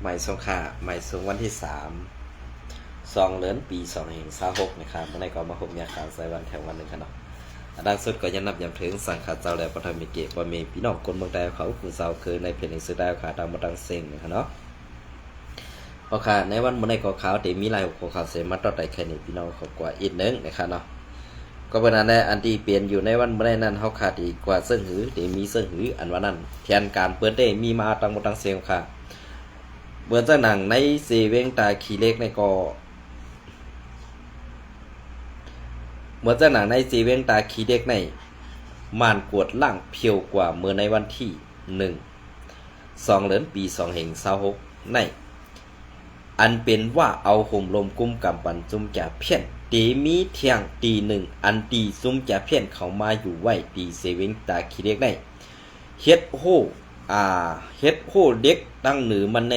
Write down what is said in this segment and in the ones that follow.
หมายสงค่าหมายสงวันที่2 เดือนปี2526นะครับเมื่อไหร่ก็มาพบยาขาวใส่วันแถววันหนึ่งครับเนาะดังสุดก็ยังนับย้ำถึงสังขารเจ้าและประธานมิเกะว่ามีพี่น้องคนเมืองใดเขาคือเจ้าคือในเพจหนังสือได้ขาดังมาดังเซ็งนะครับเนาะพอค่ะในวันเมื่อไหร่ก็ขาวเดี๋ยวมีลายหัวขาวเสมาต่อได้แค่นี้พี่น้องเขากว่าอีกนึงนะครับเนาะก็เป็นอันใดอันที่เปลี่ยนอยู่ในวันเมื่อไหร่นั้นเขาขาดอีกกว่าเสื้อหือเดี๋ยวมีเสื้อหืออันว่านั้นแทนการเปิดได้มีมาดังมาดังเซ็งค่ะเมื่อเจ้าหนังในเซเวงตาขี้เล็กในก็เมื่อเจ้าหนังในเซเวงตาขี้เล็กในมานกวดล่างเพียวกว่าเมื่อในวันที่2 เดือนปี2526ในอันเป็นว่าเอาห่มลมกุ้มกำปันจุ่มจ่าเพี้ยนตีมีเที่ยงตีหนึ่งอันตีจุ่มจ่าเพี้ยนเขามาอยู่ไว้ตีเซเวงตาขี้เล็กในเฮ็ดโฮเด็กตั้งหนือมันใน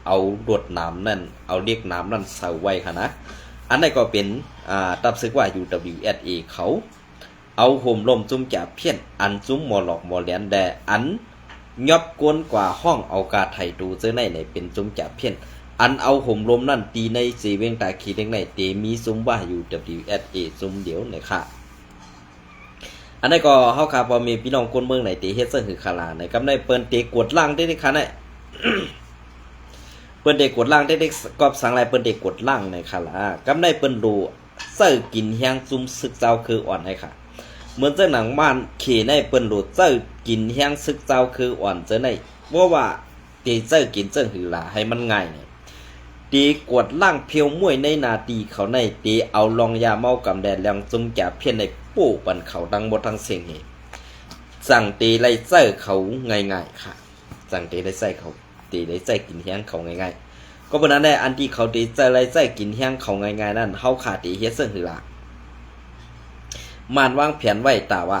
เอารวดน้ำนั่นเอาเด็กน้ำนั่นเสาไว้ค่ะนะอันนั้นก็เป็นตับซึกว่า UWSA เขาเอาห่มลมจุ่มจ่าเพี้ยนอันจุ่มหมอหลอกหมอแหลนแดอันยอบกวนกว่าห้องเอากาไทยดูเจอในเป็นจุ่มจ่าเพี้ยนอันเอาห่มลมนั่นตีในเซเวงตาขี้เล็กในเตมีซุ่มว่า UWSA ซุ่มเดียวเนี่ยค่ะอันนั้นก็เฮาค่ะพอมีพี่น้องคนเมืองไหนตีเฮ็ดซะหือคาลาในกำได้เปิ้นเตกดล่างได้ค่ะในเปิ้นเด็กกดล่างได้กอบสังลายเปิ้นเด็กกดล่างในค่ะล่ะกำได้เปิ้นดูเสื้อกินแห้งซุ่มซึกเจ้าคืออ่อนให้ค่ะเหมือนเจ้าหนังบ้านเขในเปิ้นดูเสื้อกินแห้งซึกเจ้าคืออ่อนเจ้าในว่าตีเสื้อกินเสื้อหือหลาให้มันง่ายเนี่ยตีกดล่างเพียวมวยในนาตีเขาในตีเอาลองยาเมากำแดดแรงจุ่มแก่เพี้ยนในปู่ปันเขาดังบ่ทั้งเสียงเหสั่งตีไล่เสื้อเขาง่ายๆค่ะสั่งตีไล่เสื้อเขาตีได้ใจกินแห้งเขาง่ายๆก็เพราะนั้นได้อันที่เขาตีใจไรใจกินแห้งเขาง่ายๆนั่นเขาขาดตีเฮ็ดเส้นหือหลักมันวางแผนไว้แต่ว่า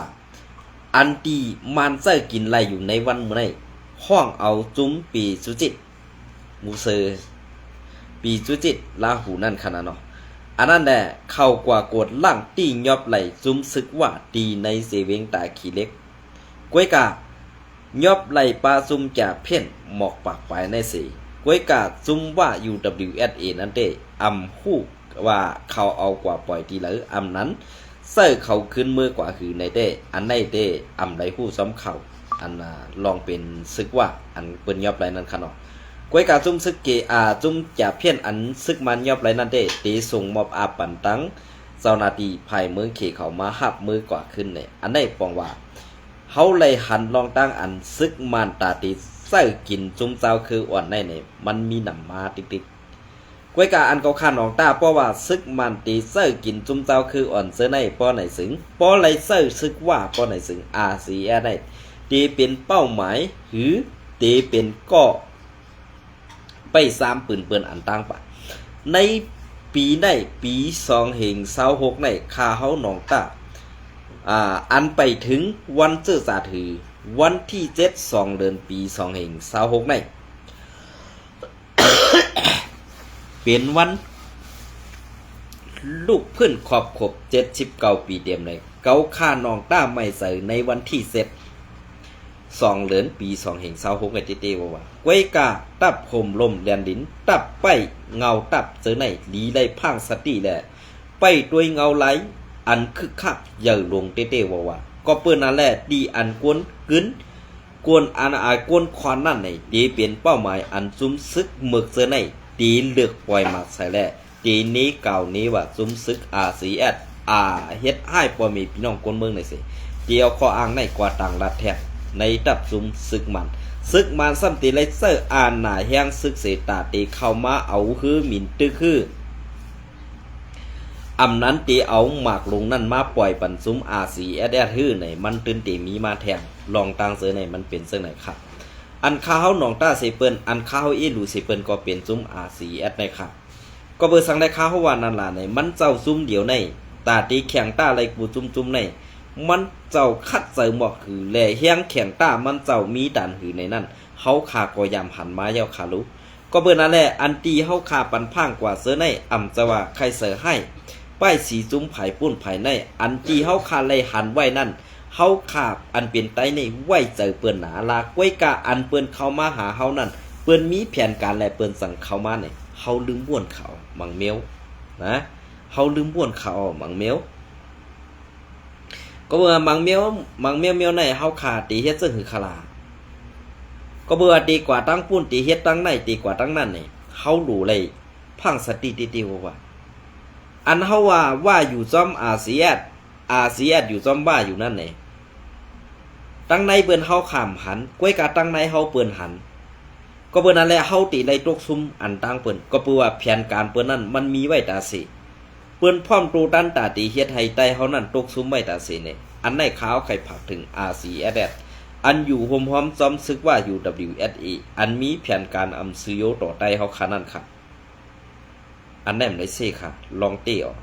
อันที่มันใจกินไรอยู่ในวันเมื่อไหร่ห้องเอาจุ้มปีสุจิตมูเซอปีสุจิตลาหูนั่นขนาดเนาะอันนั้นแหละเข้ากว่ากดล่างตียอบไหลจุ้มซึกว่าตีในเซเวงตาขี้เล็กก้วยกายอบไหลปลาซุ่มจ่าเพ่นหมอกปากปลายในสีก้วยกาซุ่มว่า UWSA นั่นเด้อำฮู้ว่าเขาเอากว่าปล่อยทีหรืออำนั้นเสื้อเขาขึ้นมือกว่าคือในเด้อันในเด้อำไรฮู้ซ้อมเขาอันลองเป็นซึกว่าอันเปิ้นยอบไหลนั่นค่ะเนาะก้วยกาซุ่มซึกเกซุ่มจ่าเพ่นอันซึกมันยอบไหลนั่นเด้ตีส่งมอบอาปันตังเจ้าหน้าที่ภายเมืองเขเขามาหับมือกว่าขึ้นเนี่ยอันในปองว่าเขาเลยหันลองตั้งอันซึกมันตาตีเสื้อกินจุ่มเจ้าคืออ่อนในเนี่ยมันมีหนำมาติดๆก้วยกาอันเขาขันออกตาเพราะว่าซึกมันตีเสื้อกินจุ่มเจ้าคืออ่อนเสื้อในป้อไหนสึงป้อไรเสื้อซึกว่าป้อไหนสึงRCAได้ตีเป็นเป้าหมายหรือตีเป็นก็ไป3ปืนเปิ้นอันตั้งปะในปีได้ปี2526ในคาเฮาหนองตาอันไปถึงวันเจอสาถือวันที่2 เดือนปี2526ใน เป็นวันลูกเพื่อนขอบครบ79 ปีเต็มเลยเกาค่าน้องต้าไม่ใส่ในวันที่2 เดือนปี2526ไอ้เต้ๆว่าก้วยกาตับห่มลมแดนดินตับไปเงาตับเจอในลีได้พังสติแหละไปด้วยเงาไหลอันคึกคักเยอะลงเต้ๆว่าก็เปิ้นนั่นแหละดีอันกวนกึนกวนอันกวนควานนั่นไหนดีเป็นเป้าหมายอันซุ่มซึกหมึกเจอในดีเลือกปล่อยมาใส่แหละดีนี้เก่านี้ว่าซุ่มซึกRCSเฮ็ดให้บ่มีพี่น้องคนเมืองได้สิเดียวข้ออ้างในกว่าต่างรัฐแท้ในตับซุ่มซึกมันซ้ำตีไลเซอร์หน้าแห้งซึกเสตาตีเข้ามาเอาคือหมิ่นตึกคืออำนั้นตีเอาหมากลงนั่นมาปล่อยปันซุ้มRCSฮื้อในมันตื่นตีมีมาแทงลองตังเสือในมันเป็นเสือไหนครับอันข้าวหนองต้าเซเปิลอันข้าวอีลูเซเปิลก็เป็นซุ้มRCSในครับก็เบอร์สั่งได้ข้าววานันล่ะในมันเจ้าซุ้มเดียวในตาตีแข็งต้าไรกูจุ่มในมันเจ้าคัดเจอหมอกหือแหล่เฮียงแข็งต้ามันเจ้ามีด่านหือในนั่นเฮาขาก็ยำหันมาเย้าขาลุก็เบอร์นั่นแหละอันตีเฮาขาปันพ่างกว่าเสือในจะว่าใครเสือให้ป้ายสีจุ้มไผ่ปุ้นไผ่ในอันตีเฮาขาเลยหันไว้นั่นเฮาขาอันเป็นไตในไว้เจอเปิ้นหนาลาก้วยกาอันเปิ้นเข้ามาหาเฮานั่น ปิ้นมีแผนการและเปิ้นสั่งเข้ามาเนี่ยเฮาลืมบ้วนเขามังเมียวนะเฮาลืมบ้วนเขามังเมียวก็เบื่อมังเมียวในเฮาขาตีเฮ็ดซึ่งหือคลาก็เบื่อดีกว่าตั้งปุ้นตีเฮ็ดตั้งในดีกว่าตั้งนั่นนี่เฮารู้เลยพังสติติวว่าอันเฮาว่าอยู่ซ้อมอาเซียนอยู่ซ้อมบ้าอยู่นั่นนี่ตั้งในเปิ้นเฮาข้ามหันก้วยกะตั้งในเฮาเปิ้นหันก็เปิ้นนั่นแหละเฮาตีได้ตกซุมอันตั้งเปิ้นก็เปื่อว่าแผนการเปิ้นนั้นมันมีไว้ตาสิเปิ้นพร้อมตูตันตาตีเฮ็ดให้ใต้เฮานั้นตกซุมไว้ตาสิเนี่ยอันในข่าวไข่ผักถึง RCSS อันอยู่พร้อมๆซ้อมซึกว่า UWSA อันมีแผนการอำซื้อโยต่อใต้เฮาคันนั้นค่ะอันแนมได้ซี่ค่ะลองตีออก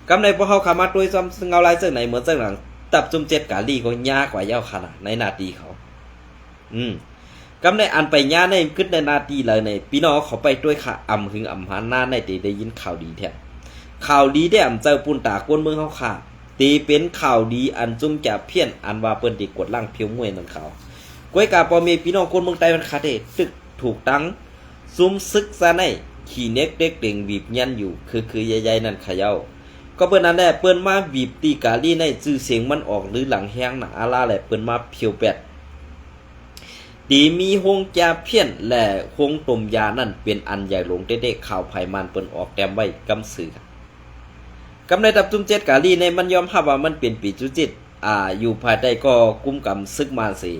กำในพวกเฮาขามาด้วยซ้ำเงาลายเจ้าไหนเหมือนเจ้าหลังตับจุ่มเจ็ดกาลีก็ยากกว่ายาวขนาดในนาทีเขากำในอันไปย่าในขึ้นในนาทีเลยในพี่น้องเขาไปด้วยค่ะอำหึงอำหาหน้าในตีได้ยินข่าวดีแท้ข่าวดีได้อำเจ้าปุ่นตากวนเมืองเขาค่ะตีเป็นข่าวดีอันจุ่มจะเพี้ยนอันว่าเปิ้นตีกดล่างเพียวมวยนั่นเขาก้วยกาปอมีพี่น้องคนเมืองใต้มันคาเดตึกถูกตั้งซุ่มซึกซะในขี่เน็กเด็กเด่งบีบยันอยู่คือใหญ่ๆนั่นเขย่าก็เปิ้นนั่นแหละเปิ้นมาบีบตีกาลีในชื่อเสียงมันออกหรือหลังแห้งน่ะอาลาแหละเปิ้นมาเพียวแปดตีมีฮงจาเพี้ยนและฮงต้มยานั่นเป็นอันใหญ่หลงเด็กๆข่าวไผมันเปิ้นออกแต้มไว้กำสื่อกำในตับจุ่มเจ็ดกาลีในมันยอมรับว่ามันเป็นปีจุจิตอยู่ภายใต้ก็กุมกำซึกมาสิ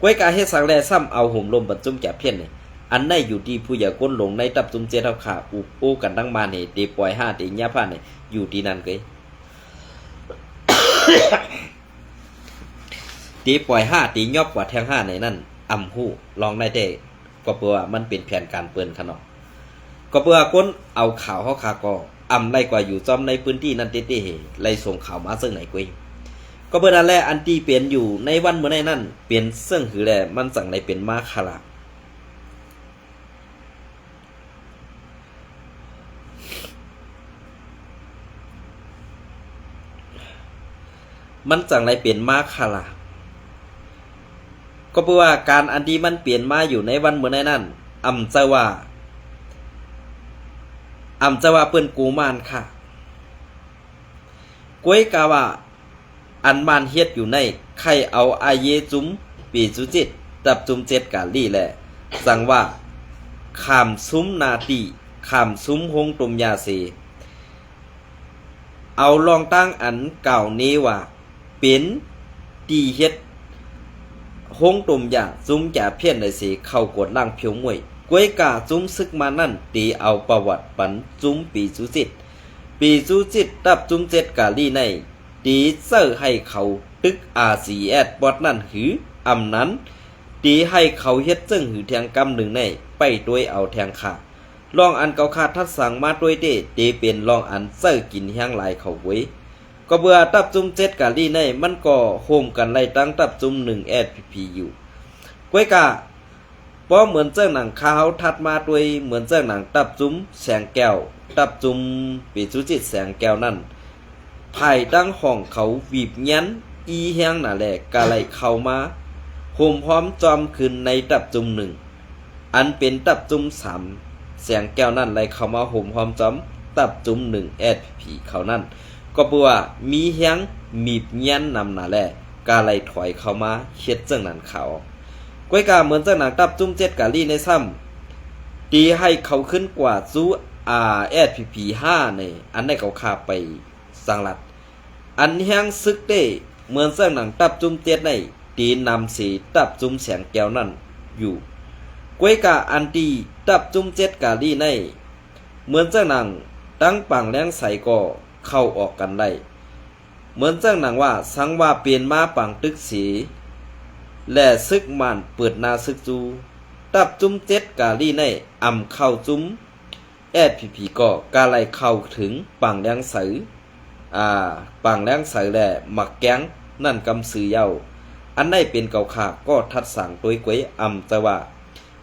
ก้วยกาเฮ็ดสังแลซ้ำเอาห่มลมบรรจุมแก่เพี้ยนนี่อันในอยู่ที่ผู้อย่าก้นหลงในตับจุ่มเจ็ดเฮาขาอุบโอกันทั้งมานี่ตีปล่อย5ตีญาพานี่อยู่ที่นั่นเกย ตีปล่อย5ตียอบกว่าแทง5ในนั่นอำฮู้ลองได้แต่ก็เปื่อว่ามันเป็นแผนการเปิ้นขนาดก็เปื่อก้นเอาข่าวเฮาขาก็อำไล่กว่าอยู่จอมในพื้นที่นั้นเต้ๆไล่ส่งข่าวมาซึ่งไหนกวยก็เบิ่นั่นแหละอันที่เปลี่ยนอยู่ในวันมื้อในนั้นเปลี่ยนซึ่งหือแลมันสั่งได้เป็นมาคารามันจังไรเปลี่ยนมาคาราก็เพราะว่าการอันที่มันเปลี่ยนมาอยู่ในวันมื้อในนั้นอำจะว่าเปิ้นกูมานค่ะก้วยกาว่าอันมานเฮ็ดอยู่ในใครเอาอาเยจุมปีจุจิตตับจุมเจ็ดกาลี่แหละสั่งว่าขามซุ้มนาตีขามซุ้มฮงตุมยาเสเอาลองตั้งอันเก่านี้ว่าเป็นตีเฮ็ดฮงตุมยาจุ้มจ่าเพี้ยนได้สิเข้ากดล่างเพียวมวยก้วยกาจุ้มซึกมานั่นตีเอาประวัติปันจุ้มปีจุจิตตับจุ้มเจ็ดกาลี่ในตีเซอร์ให้เขาตึกRCSSบอดนั่นหืออำนั้นตีให้เขาเฮ็ดจึงหือแทงกำหนึ่งในไปด้วยเอาแทงขาลองอันเก่าขาดทัดสั่งมาด้วยเด้ตีเป็นลองอันเซอร์กินแห้งหลายเขาไว้ก็เบื่อตับจุ้มเจ็ดกาลี่ในมันก็โฮมกันไล่ตั้งตับจุ้ม1 SPP อยู่ก้วยกาป้อเหมือนเจ้าหนังขาวทัดมาด้วยเหมือนเจ้าหนังตับจุ้มแสงแก้วตับจุ้มปีจุจิตแสงแก้วนั่นภายตั้งห้องเขาวีบยันอีแห้งน่ะแหละกะไหลเข้ามาโฮมพร้อมจอมขึ้นในตับจุ้ม1อันเป็นตับจุ้ม3แสงแก้วนั่นไหลเข้ามาโฮมพร้อมจอมตับจุ้ม1 SPP เขานั่นก็เปื่อมีแห้งมีบยันนำน่ะแหละกะไหลถอยเข้ามาเฮ็ดจังนั้นเขาก้วยกาเหมือนเจ้าหนังตับจุ้มเจ็ดกาลีในซ้ำตีให้เขาขึ้นกว่าซูSPP 5ในอันได้เขาขาไปสังลัดอันแห้งซึกได้เหมือนเจ้าหนังตับจุ้มเจ็ดในตีนำสีตับจุ้มแสงแก้วนั่นอยู่ก้วยกาอันตีตับจุ้มเจ็ดกาลีในเหมือนเจ้าหนังตั้งปังแรงใสก็เข้าออกกันได้เหมือนเจ้าหนังว่าสังว่าเปลี่ยนมาปังตึกสีและซึกมันเปิดนาซึกจูตับจุ้มเจ็ดกาลีในอำเข้าจุ้มSPP ก็กาไลเข้าถึงปังแรงใสปังแรงใสและหมักแก้งนั่นกำสือเย้าอันได้เป็นเก่าขาก็ทัดสั่งตัวกวยแต่ว่า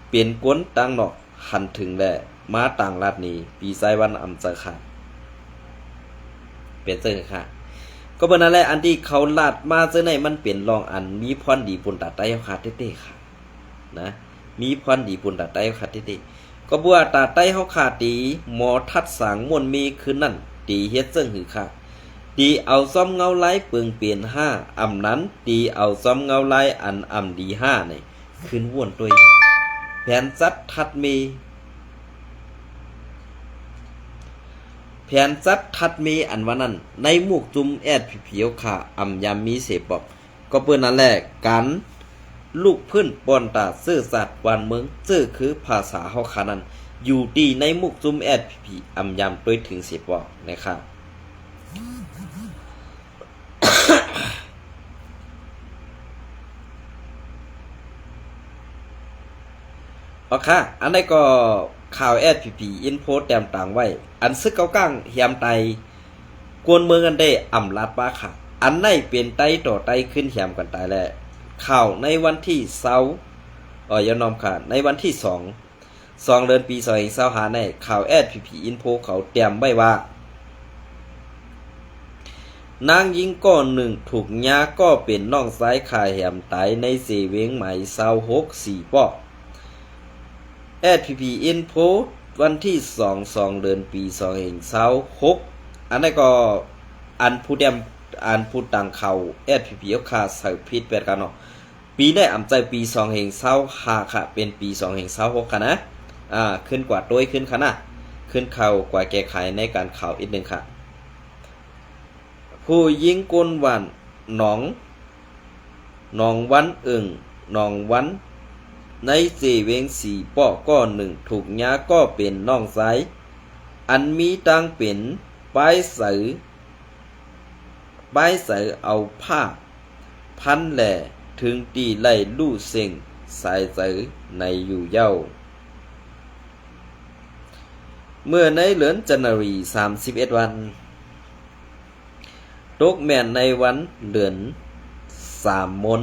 เปลี่ยนก้นตั้งนอกหันถึงและมาต่างลาดนี้ปีไซวันจะขาเปลี่ยนเจอค่ะก็เป็นอะไรอันที่เขาลาดมาเจอในมันเปลี่ยนรองอันมีพรดีปุ่นตัดได้ขาดเต้ๆค่ะนะ มีพรดีปุ่นตาไต้ขัดติก็บัวตาไต้เฮาขาตีหมอทัดสางมวนมีคืนนั่นตีเฮ็ดซึ่งหือค่ะตีเอาซ้อมเงาไล่เปิงเปลี่ยน5อำนั้นตีเอาซ้อมเงาไล่อันอำดี5นี่คืนว่วนตัวแผนซัดทัดมีแผนซัดทัดมีอันว่านั้นในหมูกจุ่มแอดเพียวค่ะอำยามมีเสบอกก็เปิ้นนั่นแหละกันลูกพื้นปอนตาซื่อสัตว์วันเมืองซื่อคือภาษาเฮาขานั้นอยู่ดีในหมุกจุ่มแอดพีอำยามด้วยถึงเสบอกนะครับโอเคอันนี้ก็ข่าว SPP อินโพสแต้มต่างไว้อันซึกเก้าก้างเฮียมไตกวนเมืองกันได้อำลาดป้าค่ะอันไหนเปลี่ยนไตต่อไตขึ้นเฮียมกันตายแล้วข่าวในวันที่ยานอมค่ะในวันที่2เดือนปี2025ในข่าว SPP อินโพเขาเตรียมไว้ว่านางยิงก้อนหนึ่งถูกยาก็เป็นน้องซ้ายขาแหมตายในเสเวงไหม26 4ป้อSPP Info วันที่2เดือนปี2026อันนี้ก็อันผู้เตรียมอันผู้ต่างเขา SPP เอาค่าใส่ผิดกันเนาะปีได้อำใจปี2025ค่ะเป็นปี2026ค่ะนะขึ้นกว่าโดยขึ้นค่ะนะขึ้นเขากว่าแก้ไขในการข่าวอีกนึงค่ะผู้ยิงกลวันหนองวันหนองวันในเสเวง4ป้อก้อน1ถูกยาก็เป็นน้องซ้ายอันมีตังเป็นป้ายเสือเอาผ้าพันแหล่ถึงตีไล่ลู่เซ็งสายเสือในอยู่เย้าเมื่อในเหลือนจันทรี31วันตกแม่นในวันเดือน3 มน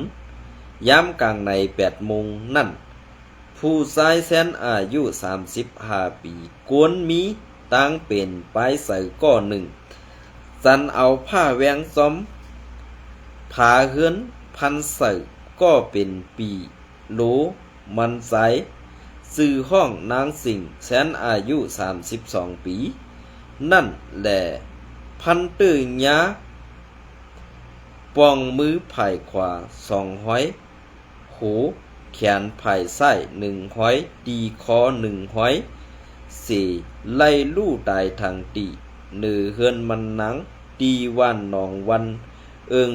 ย้ำกลางใน8 โมงนั่นผู้ชายแสนอายุ35 ปีกวนมีตั้งเป็นป้ายใส่ก้อน1สันเอาผ้าแวงซ้อมผ้าเฮือนพันใส่ก็เป็นปีโหลมันใสสื่อห้องนางสิงแสนอายุ32 ปีนั่นแหละพันตื้อยาปองมือไผ่ขวา2 ห้อยหูแขนไผ่ไส้1 ห้อยดีคอ1 ห้อย4ไล่ลู่ตายทางตีเนือเฮือนมันหนังตีวันนองวัน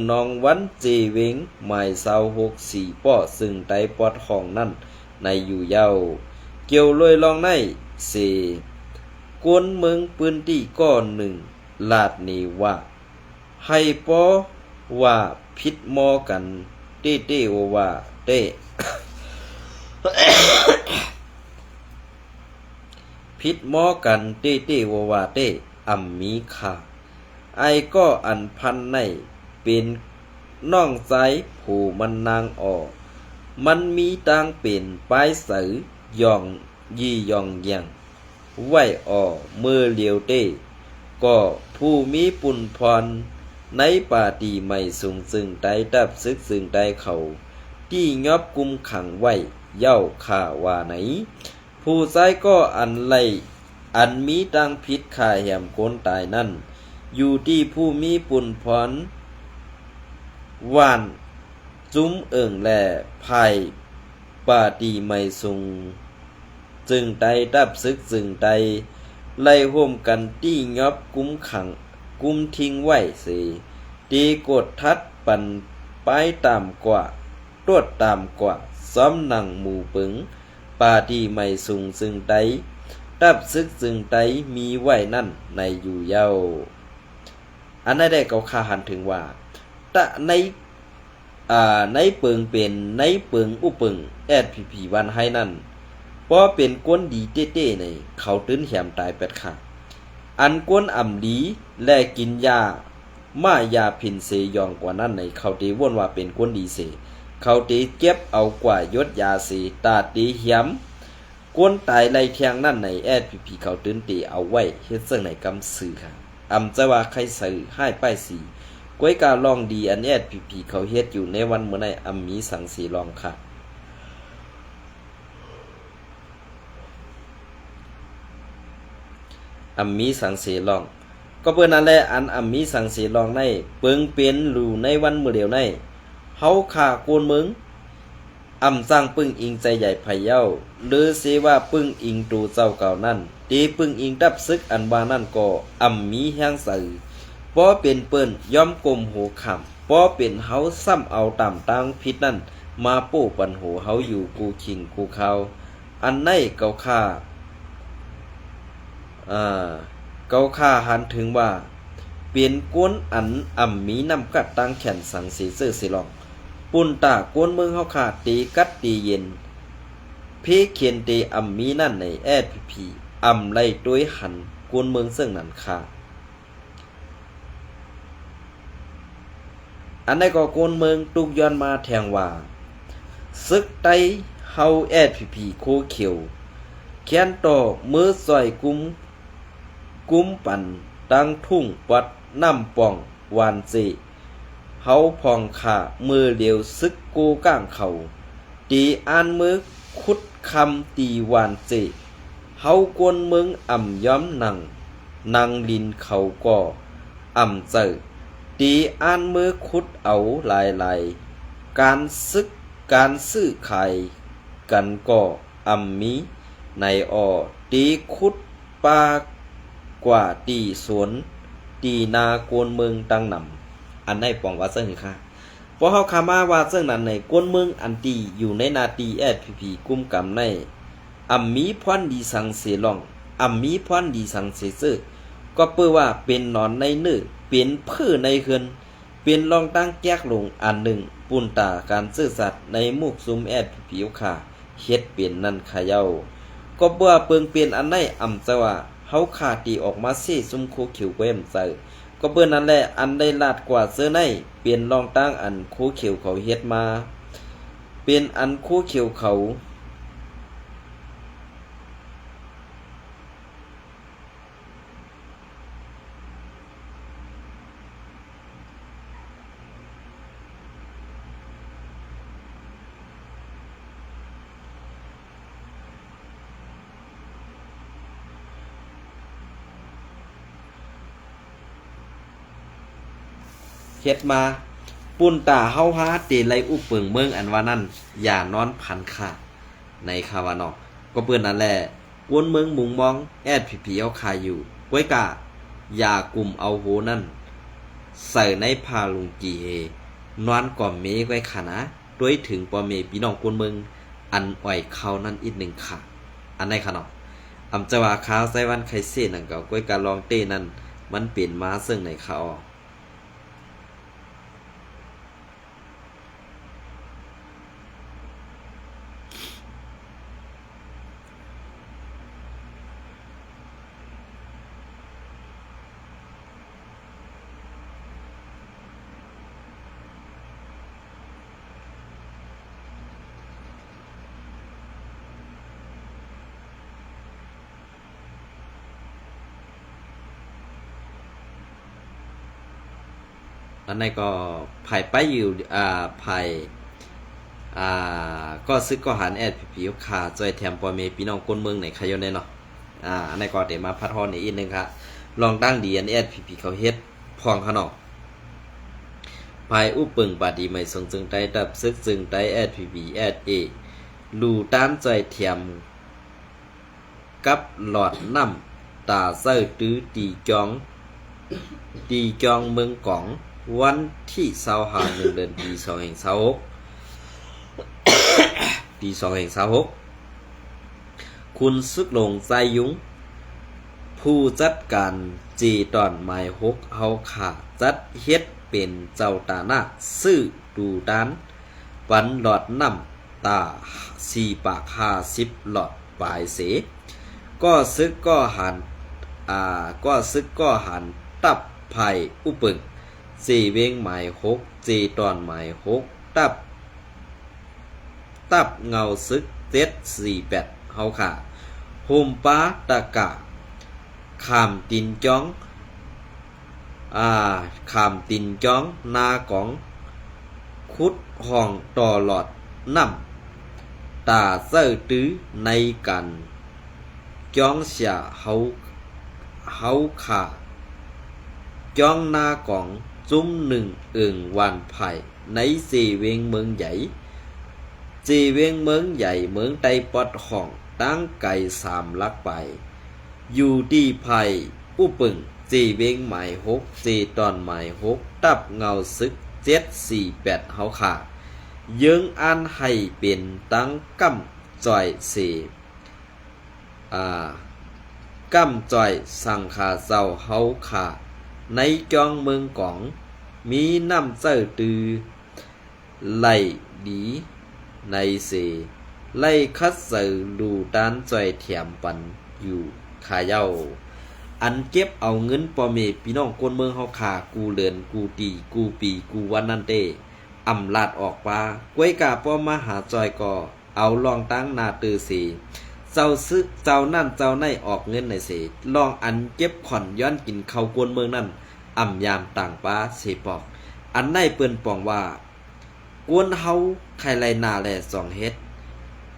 นองวันเจเวงหมาย26 4ป้อซึ่งไตปอดห้องนั่นในอยู่เย้าเกี่ยวลอยลองในกวนเมืองปืนที่ก้อน1ลาดนี้ว่าให้ปอว่าพิษมอกันเต้ว่าเต้ พิษมอกันเต้ว่าเต้อำมีค่ะไอก็อันพันในเป็นน้องใจผู้มันนางออกมันมีตังเป็นป้ายสือยองยี่ยองยังไว้มือเลียวเต้ก็ผู้มีปุนพรในป่าตีไม่สูงซึ่งใดดับซึกซึ่งใดเขาที่ยอบกุมขังไว้เย้าข่าว่าไหนผู้ใช้ก็อันไล่อันมีตังพิษข่าแหมคนตายนั่นอยู่ที่ผู้มีปุนพรวานจุ้มแหล่ภายป่าตีไม่สูงจึงใดดับซึกจึงใดไล่ร่วมกันที่ยอบกุมขังกุมทิ้งไว้สิตีกดทัดปันไปตามกว่าตรวจตามกว่าซ้อมหนังหมู่ปึงป่าที่ไม่สูงจึงใดดับซึกจึงใดมีไว้นั่นในอยู่เย้าอันนั้นได้เขาคาหันถึงว่าตะในเปิงเป็นในเปิงอุปึงSPP วันให้นั่นเพราะเป็นกวนดีเต้ๆในเขาตื้นแหมตายเป็ดค่ะอันกวนอ่ำดีและกินยามายาพินเสยองกว่านั้นในเขาตีว่นว่าเป็นกวนดีเสเขาตีเก็บเอากว่ายศยาเสตาตีเหียมกวนตายไรแข่งนั่นในSPP เขาตื้นตีเอาไว้เฮ็ดซึ่งในกำสื่อค่ะอำจะว่าใครสื่อให้ป้ายสีก้วยกาลองดีอันSPP เขาเฮ็ดอยู่ในวันเมื่อในอำมีสังสีลองค่ะ อัมมีสังเสลองก็เปิ้นนั่นแหละอันอัมมีสังเสลองในเปิงเป็นหลู่ในวันมื้อเดียวในเฮาฆ่าโกนเมืองอำสร้างปึ้งอิงใจใหญ่ไผเย้าหรือสิว่าปึ้งอิงตูเจ้าเก่านั้นตีปึ้งอิงดับซึกอันว่านั่นก็อำมีแห่งสื่อบ่เป็นเปิ้นย่อมกลมหูขำบ่เป็นเฮาซ้ำเอาตามตั้งพิษนั่นมาโป้ปันหูเฮาอยู่กูขิงกูเขาอันในเก่าค่าเก่าค่าหันถึงว่าเปลี่ยนกวนอันอ่ำมีนำกัดตั้งแขนสังสีซื่อสิลองปุ่นตากวนเมืองเฮาขาดตีกัดตีเย็นเพเขียนตีอ่ำมีนั่นในแอดพีอ่ำไล่ด้วยหันกวนเมืองซึ่งนั่นค่ะอันใดก็กวนเมืองตุกย้อนมาแทงว่าซึกไตเฮาแอดพีโคเขียวแค้นต่อมือซอยกุมปั่นตั้งทุ่งปัดน้ำป่องวานเจเฮาพองขามือเดียวซึกกูก้างเขาตีอ่านมือคุดคำตีวานเจเฮากวนเมืองอ่ำย้อมนางลินเขาก็อ่ำเจอตีอ่านมือคุดเอาหลายการซึกการซื้อขายกันก็อ่ำมีในตีคุดปากว่าตีสวนตีนากวนเมืองตังนำอันได้ปองว่าเสิ่งค่ะเพราะเฮาคามาว่าเสิ่งนั้นในกวนเมืองอันตีอยู่ในนาตีแอดพีกุมกำในอัมมีพรดีสังเสลองอัมมีพรดีสังเสซอก็เปื้อว่าเป็นนอนในเนื้อเป็นพืชในเฮือนเป็นรองตั้งแก้กลงอันหนึ่งปุ่นตาการซื่อสัตย์ในมุกซุมแอดพีค่ะเฮ็ดเป็นนั่นขะเย้าก็เปื้อเปิงเป็นอันในอำจะว่าเฮาขาดตีออกมาซี่ซุมโคเขียวเว้มใส่ก็เปิ้นนั่นแหละอันได้ลาดกว่าเสื้อในเปลี่ยนรองตั้งอันโคเขียวเขาเฮ็ดมาเป็นอันโคเขียวเขาเฮ็ดมาปุ่นตาเฮาหาเตไลอุปเปิงเมืองอันว่านั้นอย่านอนพันขาดในคาวานอกก็เปิ้นนั่นแหละกวนเมืองมุงมองแอดผีเอาคายอยู่ก้วยกะอย่ากลุ่มเอาโหนั่นใส่ในพาลุงกีเฮนอนก่อมเมไว้ค่ะนะด้วยถึงปอเมพี่น้องกวนเมืองอันอ่อยเขานั่นอีกหนึ่งค่ะอันในค่ะเนาะอำจะว่าข้าวไส้วันไข่เส้นนั่นก็ก้วยกะลองเต้นั่นมันเปลี่ยนมาซึ่งในเขาอันนี้ก็ไผ่ไปอยู่ไผ่ก็ซึกก็หันแอดผีขาจอยแถมปอเมพี่น้องคนเมืองไหนขยอนเนาะอันนี้ก็เดี๋ยวมาพัดฮอนอีกนึงครับลองตั้งดีอันแอดผีเขาเฮ็ดพองขนอกไผ่อุปึงปาดีไม่ทรงจึงได้ดับซึกจึงได้แอดผีแอดลูตามจอยแถมกับหลอดน้ำตาเซ้อตื้อตีจองเมืองกองวันที่25 เดือนปี2526ปี2526คุณซึกลงใจยุงผู้จัดการจีตอนหมาย6เฮาขาจัดเฮ็ดเป็นเจ้าตาหน้าซื้อดูดานปันหลอดน้ำตา4 ปาก50หลอดปลายเสก็ซึกก็หันตับไผ่อุปึง4 เวงหมาย6จีตอนหมาย6ตับเงาซึก748เฮาค่ะโฮมปาตะกะขามตินจ้องนากองคุดห้องต่อหลอดน้ำตาเซ้อตื้อในกันจ้องเสียเ เฮาขาจ้องหน้ากองจุ้มหนึ่งวันไผ่ในสี่เวงเมืองใหญ่สี่เวงเมืองใหญ่เมืองไตปอดห้องตั้งไก่สามลักไปอยู่ที่ไผ่ผู้ปึ่งสี่เวงหมายหกสี่ตอนหมายหกตับเงาซึก748เฮาขายังอันให้เป็นตั้งกำจ่อยเสกำจ่อยสังขาเจ้าเฮาขาในจองเมืองกองมีน้ำเจ้าตือไหลดีในเสไล่คัดเสือดูด้านจ่อยแถมปันอยู่ขาเย้าอันเก็บเอาเงินปอเมพี่น้องคนเมืองเฮาขากูเลือนกูตีกูปีกูวันนั่นเต้อำลาดออกปากวยกาป้อมาหาจอยก่อเอาลองตั้งนาตือสีเจ้าซึกเจ้านั่นเจ้าในออกเงินในเสลองอันเก็บขอนย้อนกินเขากวนเมืองนั่นอ่ำยามต่างป้าเสปอกอันในเปิ้นปองว่ากวนเฮาใครไรนาแลสองเฮ็ด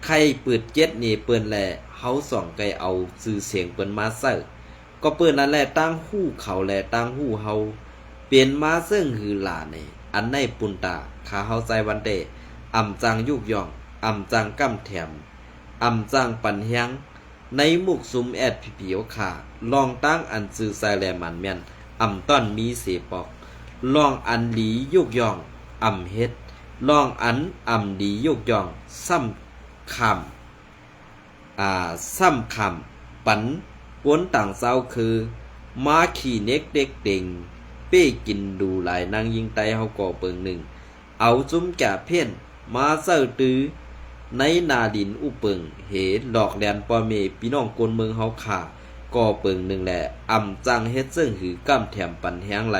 ใครปืดเจ็ดนี่เปิ้นแลเฮาสองไกเอาชื่อเสียงเปิ้นมาเซอก็เปิ้นนั่นแหละตั้งหู้เขาแลตั้งหู้เฮาเปลี่ยนมาซึ่งหือหลานี่อันในปุนตาขาเฮาใจวันเตอ่ำจังยุกย่องอ่ำจังกำแถมอ่ำจังปันเฮียงในมุกซุมแอดผีเปียวขาลองตั้งอันซื่อใส่แลมันแม่นอ่ำต้อนมีเสปอกลองอันหลียุกย่องอ่ำเฮ็ดลองอันอ่ำดียุกย่องซ้ำคำปันกวนต่างเศร้าคือมาขี่เน็กเด็กเด่งเป้กินดูหลายนางยิงไตเฮาก่อเปิงหนึ่งเอาจุ้มแก่เพี้ยนมาเซ้อตื้อในนาดินอุเปิงเหหลอกแลนปอเมพี่น้องกวนเมืองเฮาขาก่อเปิงหนึ่งแหละอ่ำจังเฮ็ดซึ่งหือกำแถมปันแห้งไหล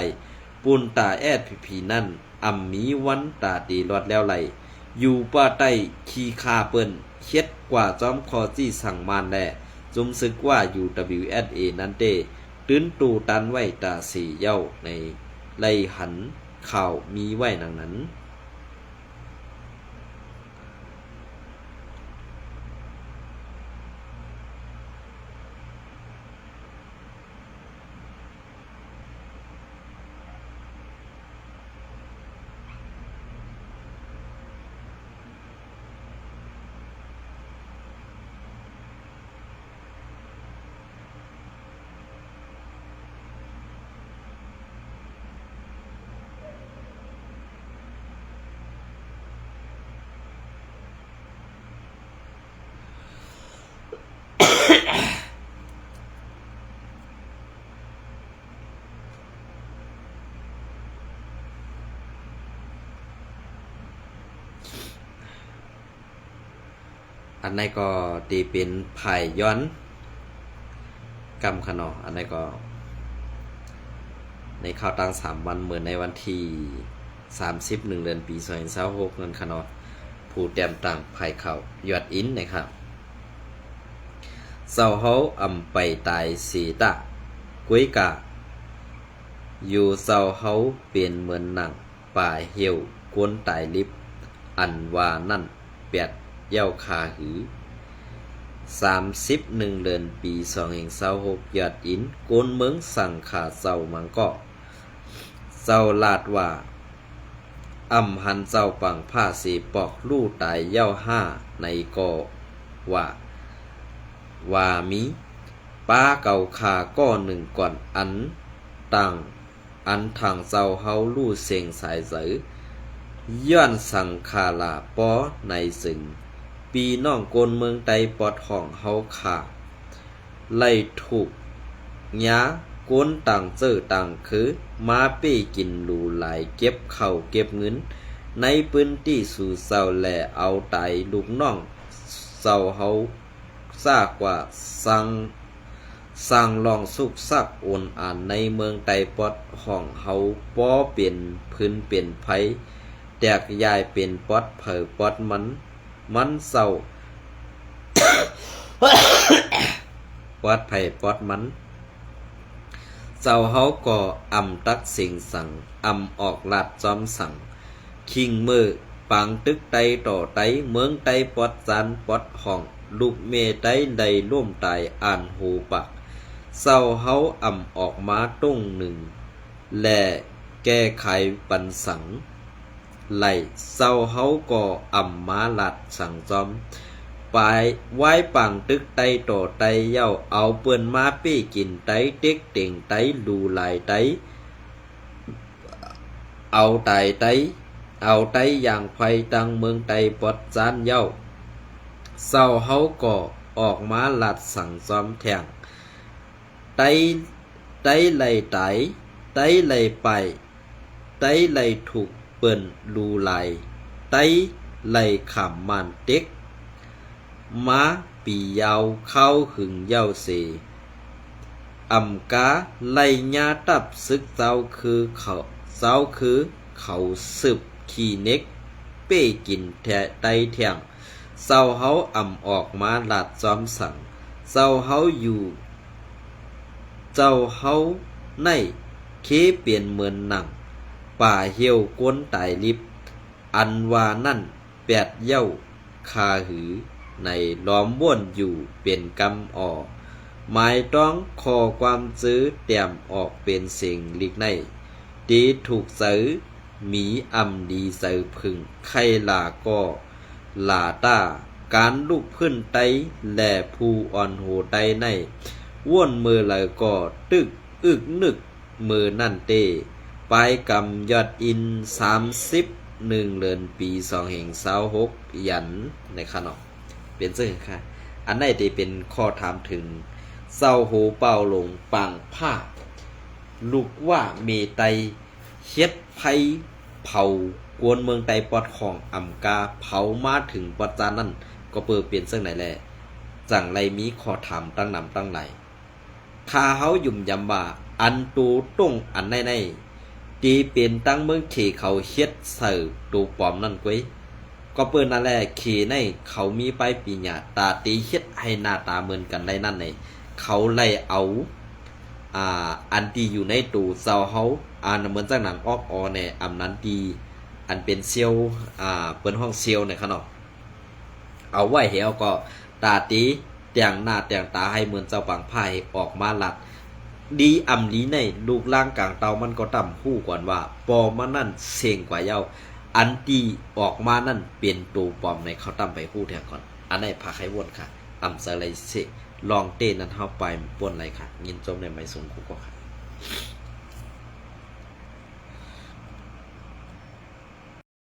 ปูนตาแอดผีนั่นอ่ำมีวันตาตีรอดแล้วไหลอยู่ป้าใต้ขี้คาเปิ้นเฮ็ดกว่าจอมคอจี้สั่งมานแลจุมซึกว่า UWSA นั้นเต้ตื้นตูตันไว้ตาสีเย้าในไล่หันข่าวมีไว้ดังนั้นอันไหนก็ตีเป็นไผ่ย้อนกำขนออันไหนก็ในข่าวตั้ง3 วันเหมือนในวันที่31 เดือนปี2026นั่นขนอผู้แต้มต่างไผ่เขายอดอินนะครับเศร้าเฮาอ่ำไปตายสีตะกุ้ยกะอยู่เศร้าเฮาเปลี่ยนเหมือนหนังป่าเหี่ยวกวนตายลิบอันว่านั่นแปดเย้าคาหือ31 เดือนปี2026ยอดอินโกนเมืองสั่งขาเศร้ามังก็เศร้าลาดว่าอ่ำหันเศร้าปังผ้าสีปอกลู่ตายเย้า5ในก็ว่ามีป้าเก่าขาก็หนึ่งก่อนอันต่างอันทางเศร้าเฮาลู่เสียงสายเสือย้อนสังขาลาปอในสึงปีน้องโกนเมืองไตปอดห้องเฮาขาไล่ถูกยาโกนต่างเจอต่างคือมาเป้กินหลูหลายเก็บเข่าเก็บเงินในพื้นที่สู่เศร้าแหล่เอาไตลูกน้องเศร้าเฮาซากว่าสั่งลองสุกซักโอนอ่านในเมืองไตปอดห้องเฮาป้อเป็นพื้นเป็นไผแตกยายเป็นปอดเผอปอดมันเศร้า ปอดไผปอดมันเศร้าเฮาก็อำตักสิงสั่งอำออกลาดจอมสั่งคิงมือปังตึกไตต่อไตเมืองไตปอดจานปอดห้องลูกเมไตใดร่วมตายอ่านหูปัก เศร้าเฮาอ่ำออกมาต้งหนึ่งและแก้ไขปัญสังไหลเศร้าเฮาก็อ่ำมาหลัดสั่งจอมไปไว้ปังตึกไตต่อไตเย้าเอาเปิ้นมาเป้กินไตเต็กเต่งไตดูลายไตเอาไตไตเอาไตอย่างไฟตังเมืองไตปอดจานเย้าเศร้าเฮาก็ออกมาหลัดสั่งจอมแทงไตไหลไตไหลไปไตไหลถูกเปิ้นดูลายไตไหลขำมันเต็กม้าปียาวเข้าหึงเย้าเสอำกาไล่ญาตับซึกเจ้าคือเขาสืบขี่เน็กเป้กินแทะไตแทงเศร้าเฮาอ่ำออกมาหลาดจอมสั่งเศร้าเฮาอยู่เจ้าเฮาในเคเปลี่ยนเหมือนหนังป่าเหี่ยวก้นตายลิบอันว่านั่นแปดเย้าคาหือในล้อมว่วนอยู่เป็นกำออหมายต้องคอความซื้อเตรียมออกเป็นเสียงลิกในดีถูกซื้อหมีอำดีซื้อพึ่งไข่ลาก็ลาต้าการลุกพื้นไตแหล่ผู้อ่อนโหไตในว่วนมือเลยก็ตึกอึกนึกมือนั่นเตปลายกำยอดอิน31 เดือนปี2526ยันในขนมเป็นซึ่งค่ะอันไหนที่เป็นข้อถามถึงเศร้าโหเป่าลงปังผ้าลูกว่าเมไตเฮ็ดไผเผากวนเมืองไตปอดของอำกาเผามาถึงปอดจานนั่นก็เปิดเปลี่ยนซึ่งไหนแลจังไรมีข้อถามตั้งนำตั้งไหลถ้าเฮายุ่มยำว่าอันตูต้งอันในตีเป็นตั้งเมืองเขเขาเฮ็ดเสิร์ตูปอมนั่นก้วยก็เปิ้นนั่นแหละเขในเขามีไปปีหยาตาตีเฮ็ดให้หน้าตาเหมือนกันได้นั่นในเขาไล่เอาอันตีอยู่ในตูเซาเฮาเหมือนจากหนังออกเนี่ยอำนั้นตีอันเป็นเซียวเปิ้นห้องเซียวในขนมเอาไว้เหี่ยวก็ตาตีแต่งหน้าแต่งตาให้เหมือนเจ้าปังไพ่ออกมาหลัดดีดีในลูกล่างกลางเตามันก็ต่ำคู่ก่อนว่าปอมานั่นเสียงกว่าเย้าอันตีออกมานั่นเป็นตัวปอมในเขาต่ำไปคู่แทนก่อนอันไหนพาใครวนค่ะสไลเซลองเต้นนั้นเข้าไปป่นอะไรค่ะยินจมในไม้สูงคู่ก็ค่ะ